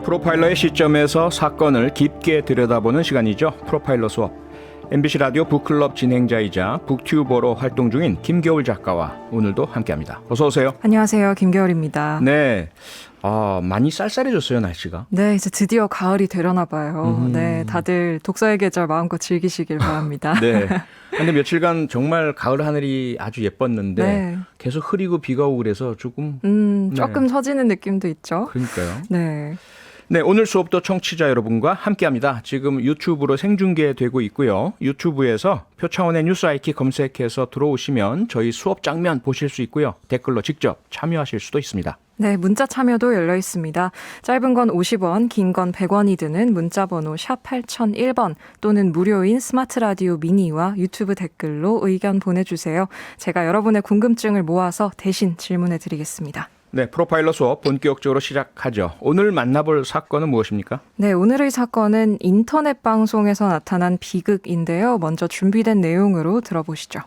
프로파일러의 시점에서 사건을 깊게 들여다보는 시간이죠. 프로파일러 수업. MBC 라디오 북클럽 진행자이자 북튜버로 활동 중인 김겨울 작가와 오늘도 함께합니다. 어서 오세요. 안녕하세요. 김겨울입니다. 네, 많이 쌀쌀해졌어요, 날씨가. 네, 이제 드디어 가을이 되려나 봐요. 네, 다들 독서의 계절 마음껏 즐기시길 바랍니다. 네. 근데 며칠간 정말 가을 하늘이 아주 예뻤는데 네. 계속 흐리고 비가 오고 그래서 조금 조금 처지는 느낌도 있죠. 그러니까요. 네. 네, 오늘 수업도 청취자 여러분과 함께합니다. 지금 유튜브로 생중계되고 있고요. 유튜브에서 표창원의 뉴스 IK 검색해서 들어오시면 저희 수업 장면 보실 수 있고요. 댓글로 직접 참여하실 수도 있습니다. 네, 문자 참여도 열려 있습니다. 짧은 건 50원, 긴 건 100원이 드는 문자 번호 샵 8001번 또는 무료인 스마트 라디오 미니와 유튜브 댓글로 의견 보내주세요. 제가 여러분의 궁금증을 모아서 대신 질문해 드리겠습니다. 네, 프로파일러 수업 본격적으로 시작하죠. 오늘 만나볼 사건은 무엇입니까? 네, 오늘의 사건은 인터넷 방송에서 나타난 비극인데요. 먼저 준비된 내용으로 들어보시죠.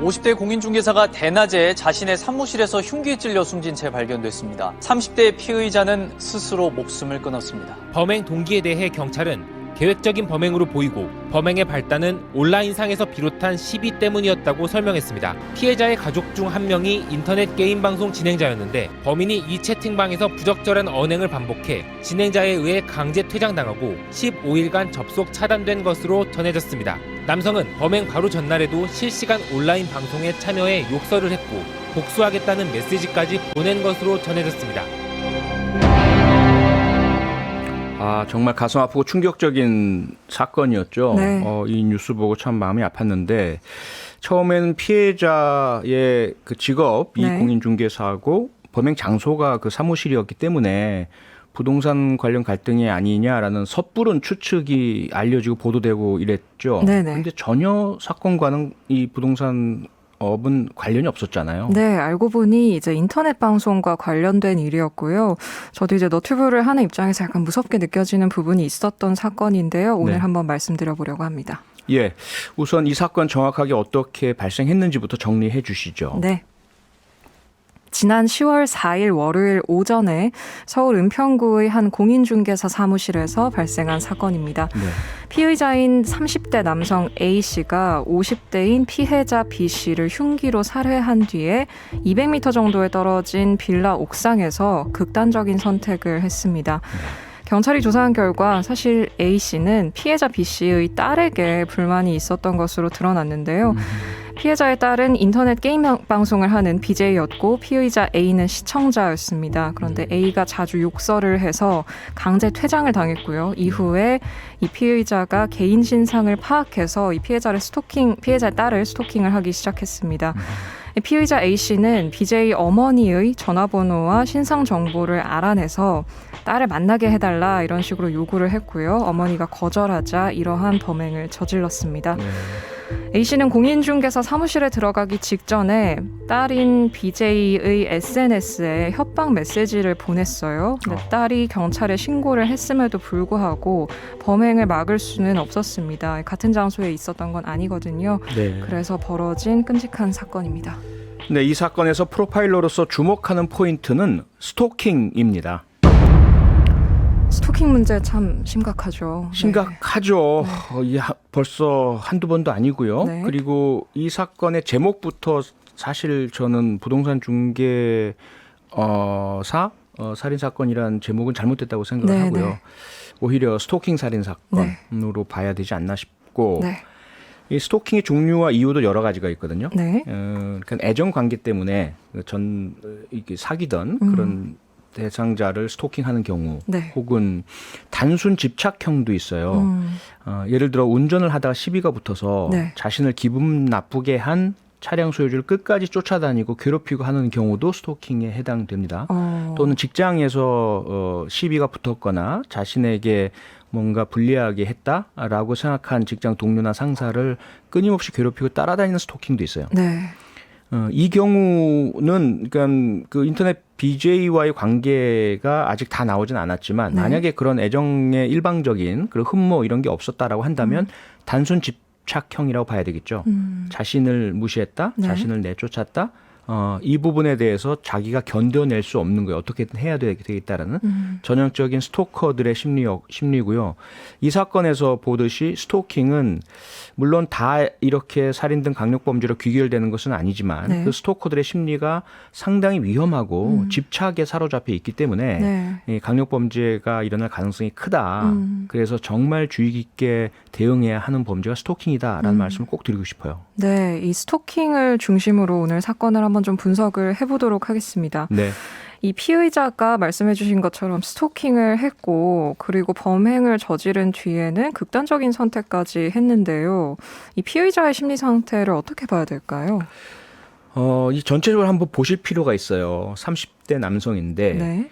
50대 공인중개사가 대낮에 자신의 사무실에서 흉기에 찔려 숨진 채 발견됐습니다. 30대 피의자는 스스로 목숨을 끊었습니다. 범행 동기에 대해 경찰은 계획적인 범행으로 보이고 범행의 발단은 온라인상에서 비롯한 시비 때문이었다고 설명했습니다. 피해자의 가족 중 한 명이 인터넷 게임 방송 진행자였는데 범인이 이 채팅방에서 부적절한 언행을 반복해 진행자에 의해 강제 퇴장당하고 15일간 접속 차단된 것으로 전해졌습니다. 남성은 범행 바로 전날에도 실시간 온라인 방송에 참여해 욕설을 했고 복수하겠다는 메시지까지 보낸 것으로 전해졌습니다. 정말 가슴 아프고 충격적인 사건이었죠. 네. 이 뉴스 보고 참 마음이 아팠는데 처음에는 피해자의 그 직업, 이 네. 공인중개사하고 범행 장소가 그 사무실이었기 때문에 부동산 관련 갈등이 아니냐라는 섣부른 추측이 알려지고 보도되고 이랬죠. 네네. 그런데 전혀 사건과는 이 부동산 업은 관련이 없었잖아요. 네, 알고 보니 이제 인터넷 방송과 관련된 일이었고요. 저도 이제 너튜브를 하는 입장에서 약간 무섭게 느껴지는 부분이 있었던 사건인데요. 오늘 네. 한번 말씀드려보려고 합니다. 예, 우선 이 사건 정확하게 어떻게 발생했는지부터 정리해 주시죠. 네. 지난 10월 4일 월요일 오전에 서울 은평구의 한 공인중개사 사무실에서 발생한 사건입니다. 네. 피의자인 30대 남성 A씨가 50대인 피해자 B씨를 흉기로 살해한 뒤에 200m 정도에 떨어진 빌라 옥상에서 극단적인 선택을 했습니다. 경찰이 조사한 결과 사실 A씨는 피해자 B씨의 딸에게 불만이 있었던 것으로 드러났는데요. 피해자의 딸은 인터넷 게임 방송을 하는 BJ였고 피의자 A는 시청자였습니다. 그런데 A가 자주 욕설을 해서 강제 퇴장을 당했고요. 이후에 이 피의자가 개인 신상을 파악해서 이 피해자의 딸을 스토킹을 하기 시작했습니다. 피의자 A씨는 BJ 어머니의 전화번호와 신상 정보를 알아내서 딸을 만나게 해달라 이런 식으로 요구를 했고요. 어머니가 거절하자 이러한 범행을 저질렀습니다. A씨는 공인중개사 사무실에 들어가기 직전에 딸인 BJ의 SNS에 협박 메시지를 보냈어요. 근데 딸이 경찰에 신고를 했음에도 불구하고 범행을 막을 수는 없었습니다. 같은 장소에 있었던 건 아니거든요. 네. 그래서 벌어진 끔찍한 사건입니다. 네, 이 사건에서 프로파일러로서 주목하는 포인트는 스토킹입니다. 스토킹 문제 참 심각하죠. 심각하죠. 벌써 한두 번도 아니고요. 네. 그리고 이 사건의 제목부터 사실 저는 부동산 중개사 살인 사건이란 제목은 잘못됐다고 생각을 네, 하고요. 네. 오히려 스토킹 살인 사건으로 봐야 되지 않나 싶고 네. 이 스토킹의 종류와 이유도 여러 가지가 있거든요. 네. 그러니까 애정 관계 때문에 이게 사귀던 그런 대상자를 스토킹하는 경우, 네. 혹은 단순 집착형도 있어요. 예를 들어 운전을 하다가 시비가 붙어서 네. 자신을 기분 나쁘게 한 차량 소유주를 끝까지 쫓아다니고 괴롭히고 하는 경우도 스토킹에 해당됩니다. 또는 직장에서 시비가 붙었거나 자신에게 뭔가 불리하게 했다라고 생각한 직장 동료나 상사를 끊임없이 괴롭히고 따라다니는 스토킹도 있어요. 네. 이 경우는 그러니까 그 인터넷 BJ와의 관계가 아직 다 나오진 않았지만 네. 만약에 그런 애정의 일방적인 그런 흠모 이런 게 없었다라고 한다면 단순 집착형이라고 봐야 되겠죠. 자신을 무시했다, 네. 자신을 내쫓았다, 이 부분에 대해서 자기가 견뎌낼 수 없는 거예요. 어떻게든 해야 되겠다라는 전형적인 스토커들의 심리고요. 이 사건에서 보듯이 스토킹은 물론 다 이렇게 살인 등 강력범죄로 귀결되는 것은 아니지만 네. 그 스토커들의 심리가 상당히 위험하고 집착에 사로잡혀 있기 때문에 네. 이 강력범죄가 일어날 가능성이 크다. 그래서 정말 주의 깊게 대응해야 하는 범죄가 스토킹이다라는 말씀을 꼭 드리고 싶어요. 네, 이 스토킹을 중심으로 오늘 사건을 한번 좀 분석을 해보도록 하겠습니다. 네. 이 피의자가 말씀해 주신 것처럼 스토킹을 했고 그리고 범행을 저지른 뒤에는 극단적인 선택까지 했는데요. 이 피의자의 심리 상태를 어떻게 봐야 될까요? 이 전체적으로 한번 보실 필요가 있어요. 30대 남성인데 네.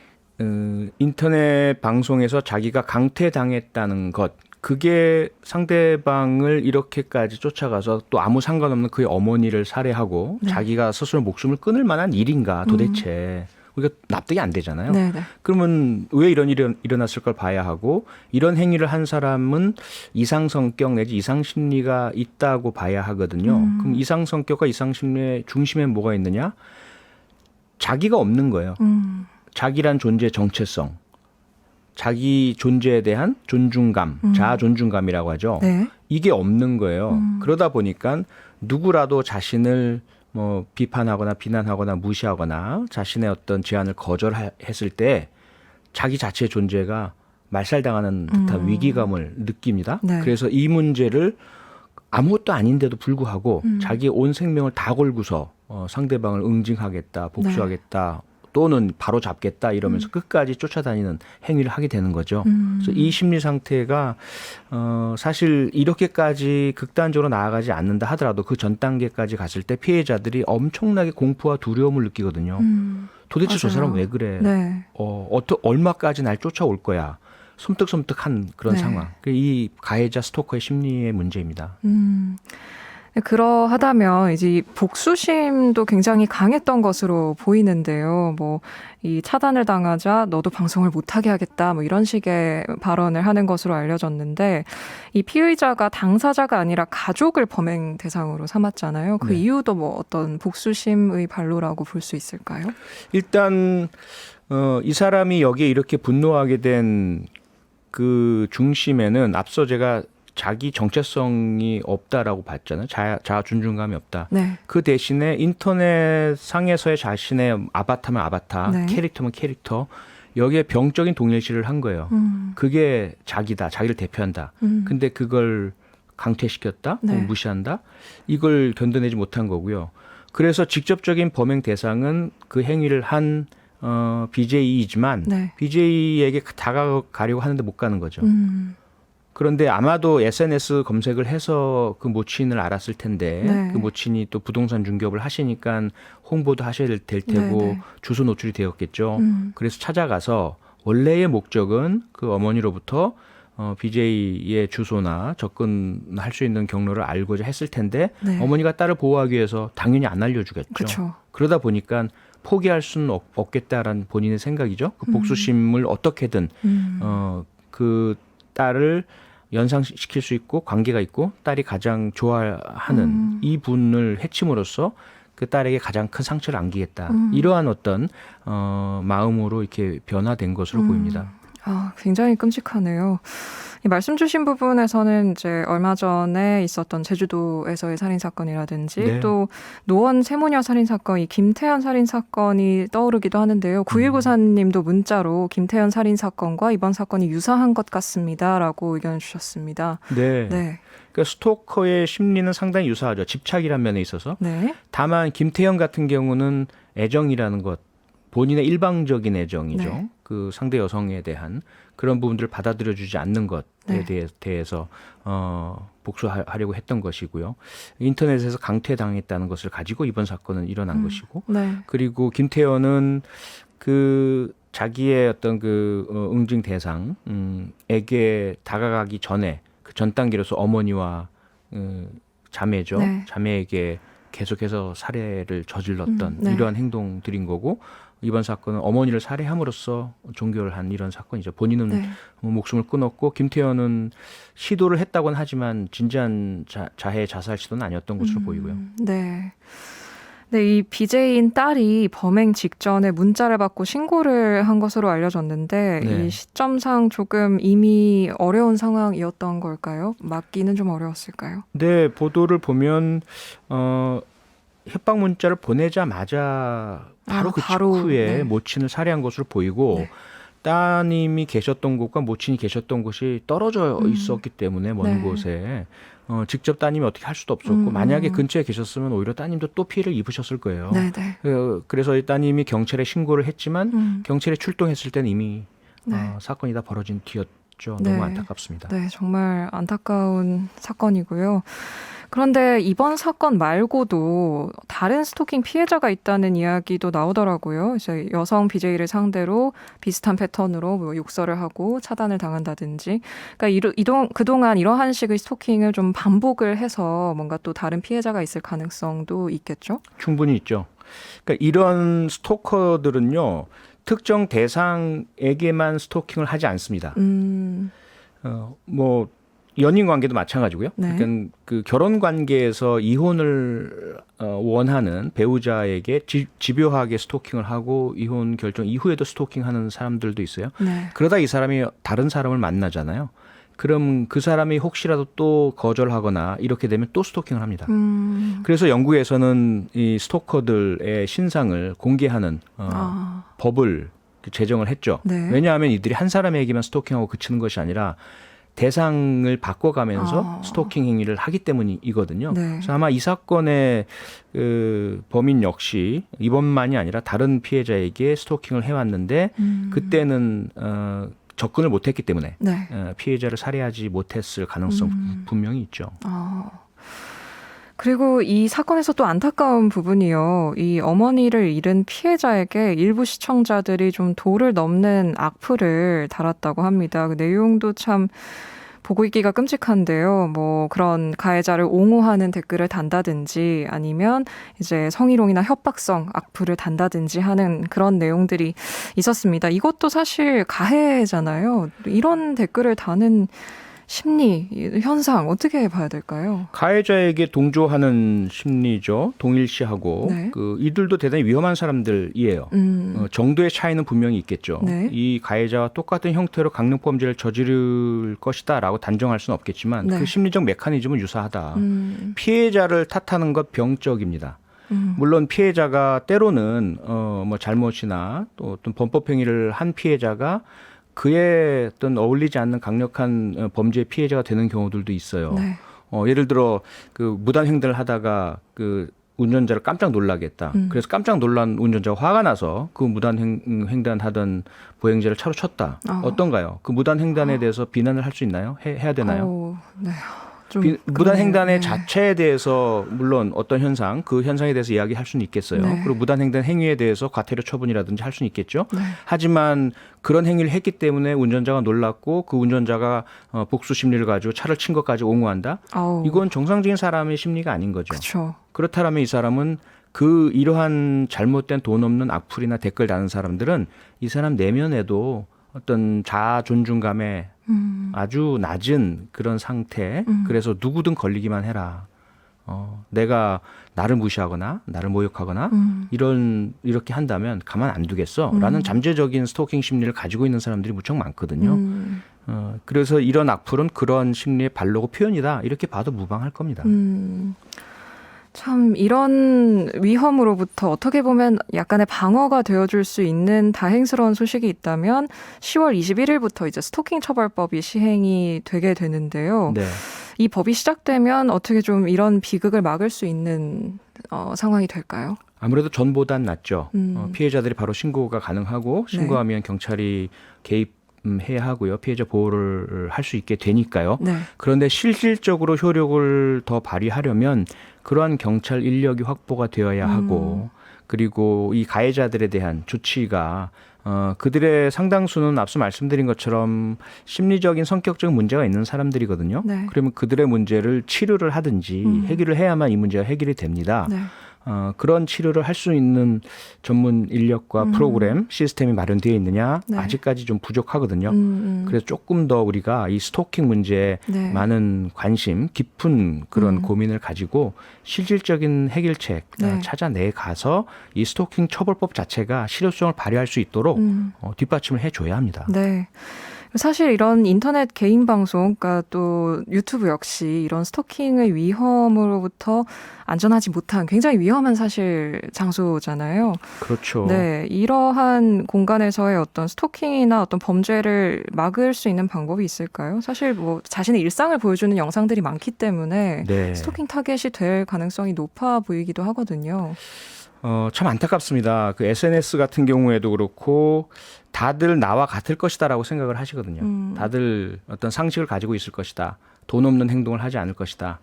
인터넷 방송에서 자기가 강퇴당했다는 것, 그게 상대방을 이렇게까지 쫓아가서 또 아무 상관없는 그의 어머니를 살해하고 네. 자기가 스스로 목숨을 끊을 만한 일인가 도대체. 우리가 납득이 안 되잖아요. 네, 네. 그러면 왜 이런 일이 일어났을 걸 봐야 하고 이런 행위를 한 사람은 이상 성격 내지 이상 심리가 있다고 봐야 하거든요. 그럼 이상 성격과 이상 심리의 중심에 뭐가 있느냐? 자기가 없는 거예요. 자기란 존재의 정체성, 자기 존재에 대한 존중감, 자아 존중감이라고 하죠. 네. 이게 없는 거예요. 그러다 보니까 누구라도 자신을 뭐 비판하거나 비난하거나 무시하거나 자신의 어떤 제안을 거절했을 때 자기 자체의 존재가 말살당하는 듯한 위기감을 느낍니다. 네. 그래서 이 문제를 아무것도 아닌데도 불구하고 자기의 온 생명을 다 걸고서 상대방을 응징하겠다, 복수하겠다, 또는 바로 잡겠다 이러면서 끝까지 쫓아다니는 행위를 하게 되는 거죠. 그래서 이 심리 상태가 사실 이렇게까지 극단적으로 나아가지 않는다 하더라도 그 전 단계까지 갔을 때 피해자들이 엄청나게 공포와 두려움을 느끼거든요. 도대체 저 맞아요. 사람 왜 그래? 네. 얼마까지 날 쫓아올 거야? 섬뜩섬뜩한 그런 네. 상황. 이 가해자 스토커의 심리의 문제입니다. 그러하다면 이제 이 복수심도 굉장히 강했던 것으로 보이는데요. 뭐 이 차단을 당하자 너도 방송을 못하게 하겠다 뭐 이런 식의 발언을 하는 것으로 알려졌는데 이 피의자가 당사자가 아니라 가족을 범행 대상으로 삼았잖아요. 그 네. 이유도 뭐 어떤 복수심의 발로라고 볼 수 있을까요? 일단 이 사람이 여기에 이렇게 분노하게 된 그 중심에는 앞서 제가 자기 정체성이 없다라고 봤잖아요. 자아 존중감이 없다. 네. 그 대신에 인터넷 상에서의 자신의 아바타면 아바타, 네. 캐릭터면 캐릭터, 여기에 병적인 동일시를 한 거예요. 그게 자기다, 자기를 대표한다. 근데 그걸 강퇴시켰다, 네. 무시한다, 이걸 견뎌내지 못한 거고요. 그래서 직접적인 범행 대상은 그 행위를 한 BJ이지만 네. BJ에게 다가가려고 하는데 못 가는 거죠. 그런데 아마도 SNS 검색을 해서 그 모친을 알았을 텐데 네. 그 모친이 또 부동산 중개업을 하시니까 홍보도 하셔야 될 테고 네, 네. 주소 노출이 되었겠죠. 그래서 찾아가서 원래의 목적은 그 어머니로부터 BJ의 주소나 접근할 수 있는 경로를 알고자 했을 텐데 네. 어머니가 딸을 보호하기 위해서 당연히 안 알려주겠죠. 그렇죠. 그러다 보니까 포기할 수는 없겠다라는 본인의 생각이죠. 그 복수심을 어떻게든 그 딸을 연상시킬 수 있고 관계가 있고 딸이 가장 좋아하는 이 분을 해침으로써 그 딸에게 가장 큰 상처를 안기겠다. 이러한 어떤 마음으로 이렇게 변화된 것으로 보입니다. 아, 굉장히 끔찍하네요. 이 말씀 주신 부분에서는 이제 얼마 전에 있었던 제주도에서의 살인 사건이라든지 네. 또 노원 세모녀 살인 사건, 이 김태현 살인 사건이 떠오르기도 하는데요. 9194님도 문자로 김태현 살인 사건과 이번 사건이 유사한 것 같습니다라고 의견을 주셨습니다. 네. 네, 그러니까 스토커의 심리는 상당히 유사하죠. 집착이라는 면에 있어서. 네, 다만 김태형 같은 경우는 애정이라는 것, 본인의 일방적인 애정이죠. 네. 그 상대 여성에 대한 그런 부분들을 받아들여주지 않는 것에 네. 대해서 복수하려고 했던 것이고요. 인터넷에서 강퇴당했다는 것을 가지고 이번 사건은 일어난 것이고, 네, 그리고 김태현은 그 자기의 어떤 그 응징 대상에게 다가가기 전에 그 전 단계로서 어머니와 자매죠. 네. 자매에게 계속해서 살해를 저질렀던 네. 이러한 행동들인 거고, 이번 사건은 어머니를 살해함으로써 종결을 한 이런 사건이죠. 본인은 네. 목숨을 끊었고 김태현은 시도를 했다고는 하지만 진지한 자해 자살 시도는 아니었던 것으로 보이고요. 네. 네, 이 BJ인 딸이 범행 직전에 문자를 받고 신고를 한 것으로 알려졌는데 네. 이 시점상 조금 이미 어려운 상황이었던 걸까요? 막기는 좀 어려웠을까요? 네, 보도를 보면 협박 문자를 보내자마자 바로 그 바로, 직후에 네. 모친을 살해한 것으로 보이고 네. 따님이 계셨던 곳과 모친이 계셨던 곳이 떨어져 있었기 때문에 먼 네. 곳에 직접 따님이 어떻게 할 수도 없었고 만약에 근처에 계셨으면 오히려 따님도 또 피해를 입으셨을 거예요. 네, 네. 그래서 이 따님이 경찰에 신고를 했지만 경찰에 출동했을 때는 이미 네. 사건이 다 벌어진 뒤였죠. 네. 너무 안타깝습니다. 네, 정말 안타까운 사건이고요. 그런데 이번 사건 말고도 다른 스토킹 피해자가 있다는 이야기도 나오더라고요. 이제 여성 BJ를 상대로 비슷한 패턴으로 뭐 욕설을 하고 차단을 당한다든지. 그러니까 그동안 이러한 식의 스토킹을 좀 반복을 해서 뭔가 또 다른 피해자가 있을 가능성도 있겠죠? 충분히 있죠. 그러니까 이런 스토커들은요. 특정 대상에게만 스토킹을 하지 않습니다. 뭐 연인 관계도 마찬가지고요. 네. 그러니까 그 결혼 관계에서 이혼을 원하는 배우자에게 집요하게 스토킹을 하고 이혼 결정 이후에도 스토킹하는 사람들도 있어요. 네. 그러다 이 사람이 다른 사람을 만나잖아요. 그럼 그 사람이 혹시라도 또 거절하거나 이렇게 되면 또 스토킹을 합니다. 그래서 영국에서는 이 스토커들의 신상을 공개하는 법을 제정을 했죠. 네. 왜냐하면 이들이 한 사람에게만 스토킹하고 그치는 것이 아니라 대상을 바꿔가면서 스토킹 행위를 하기 때문이거든요. 네. 그래서 아마 이 사건의 그 범인 역시 이번만이 아니라 다른 피해자에게 스토킹을 해왔는데 그때는 접근을 못했기 때문에 네. 피해자를 살해하지 못했을 가능성 분명히 있죠. 그리고 이 사건에서 또 안타까운 부분이요. 이 어머니를 잃은 피해자에게 일부 시청자들이 좀 도를 넘는 악플을 달았다고 합니다. 그 내용도 참 보고 있기가 끔찍한데요. 뭐 그런 가해자를 옹호하는 댓글을 단다든지 아니면 이제 성희롱이나 협박성 악플을 단다든지 하는 그런 내용들이 있었습니다. 이것도 사실 가해잖아요. 이런 댓글을 다는 심리, 현상 어떻게 봐야 될까요? 가해자에게 동조하는 심리죠. 동일시하고 네. 이들도 대단히 위험한 사람들이에요. 정도의 차이는 분명히 있겠죠. 네. 이 가해자와 똑같은 형태로 강력범죄를 저지를 것이다라고 단정할 수는 없겠지만 네. 그 심리적 메커니즘은 유사하다. 피해자를 탓하는 것 병적입니다. 물론 피해자가 때로는 뭐 잘못이나 또 어떤 범법 행위를 한 피해자가 그에 어떤 어울리지 않는 강력한 범죄 피해자가 되는 경우들도 있어요. 네. 예를 들어 그 무단 횡단을 하다가 그 운전자를 깜짝 놀라게 했다. 그래서 깜짝 놀란 운전자가 화가 나서 그 무단 횡단하던 보행자를 차로 쳤다. 어떤가요? 그 무단 횡단에 대해서 비난을 할 수 있나요? 해야 되나요? 네. 좀 무단 횡단의 네. 자체에 대해서 물론 어떤 현상, 그 현상에 대해서 이야기할 수는 있겠어요. 네. 그리고 무단 횡단 행위에 대해서 과태료 처분이라든지 할 수는 있겠죠. 네. 하지만 그런 행위를 했기 때문에 운전자가 놀랐고 그 운전자가 복수 심리를 가지고 차를 친 것까지 옹호한다. 이건 정상적인 사람의 심리가 아닌 거죠. 그렇죠. 그렇다면 이 사람은 이러한 잘못된 돈 없는 악플이나 댓글 다는 사람들은 이 사람 내면에도 어떤 자아 존중감에 아주 낮은 그런 상태. 그래서 누구든 걸리기만 해라. 내가 나를 무시하거나 나를 모욕하거나 이렇게 한다면 가만 안 두겠어. 라는 잠재적인 스토킹 심리를 가지고 있는 사람들이 무척 많거든요. 그래서 이런 악플은 그런 심리의 발로고 표현이다. 이렇게 봐도 무방할 겁니다. 참 이런 위험으로부터 어떻게 보면 약간의 방어가 되어줄 수 있는 다행스러운 소식이 있다면 10월 21일부터 이제 스토킹 처벌법이 시행이 되게 되는데요. 네. 이 법이 시작되면 어떻게 좀 이런 비극을 막을 수 있는 상황이 될까요? 아무래도 전보단 낫죠. 피해자들이 바로 신고가 가능하고 신고하면 경찰이 개입해야 하고요. 피해자 보호를 할 수 있게 되니까요. 네. 그런데 실질적으로 효력을 더 발휘하려면 그러한 경찰 인력이 확보가 되어야 하고 그리고 이 가해자들에 대한 조치가 그들의 상당수는 앞서 말씀드린 것처럼 심리적인 성격적인 문제가 있는 사람들이거든요. 네. 그러면 그들의 문제를 치료를 하든지 해결을 해야만 이 문제가 해결이 됩니다. 네. 그런 치료를 할 수 있는 전문 인력과 프로그램, 시스템이 마련되어 있느냐 네. 아직까지 좀 부족하거든요. 그래서 조금 더 우리가 이 스토킹 문제에 네. 많은 관심, 깊은 그런 고민을 가지고 실질적인 해결책 네. 찾아내 가서 이 스토킹 처벌법 자체가 실효성을 발휘할 수 있도록 뒷받침을 해줘야 합니다. 네. 사실 이런 인터넷 개인 방송, 그러니까 또 유튜브 역시 이런 스토킹의 위험으로부터 안전하지 못한 굉장히 위험한 사실 장소잖아요. 그렇죠. 네, 이러한 공간에서의 어떤 스토킹이나 어떤 범죄를 막을 수 있는 방법이 있을까요? 사실 뭐 자신의 일상을 보여주는 영상들이 많기 때문에 네. 스토킹 타겟이 될 가능성이 높아 보이기도 하거든요. 참 안타깝습니다. 그 SNS 같은 경우에도 그렇고 다들 나와 같을 것이다라고 생각을 하시거든요. 다들 어떤 상식을 가지고 있을 것이다. 돈 없는 행동을 하지 않을 것이다.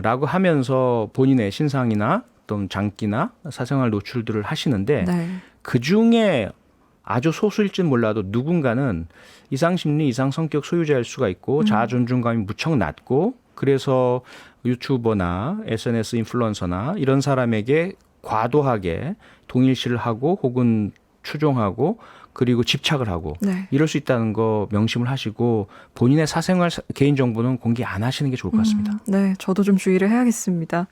라고 하면서 본인의 신상이나 어떤 장기나 사생활 노출들을 하시는데 네. 그중에 아주 소수일지는 몰라도 누군가는 이상심리, 이상성격 소유자일 수가 있고 자아존중감이 무척 낮고 그래서 유튜버나 SNS 인플루언서나 이런 사람에게 과도하게 동일시를 하고 혹은 추종하고 그리고 집착을 하고 네. 이럴 수 있다는 거 명심을 하시고 본인의 사생활 개인정보는 공개 안 하시는 게 좋을 것 같습니다. 네, 저도 좀 주의를 해야겠습니다.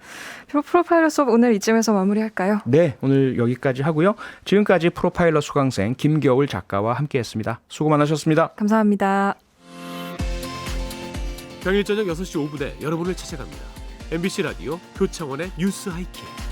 프로파일러 수업 오늘 이쯤에서 마무리할까요? 네, 오늘 여기까지 하고요. 지금까지 프로파일러 수강생 김겨울 작가와 함께했습니다. 수고 많으셨습니다. 감사합니다. 평일 저녁 6시 5분에 여러분을 찾아갑니다. MBC 라디오 표창원의 뉴스 하이킥.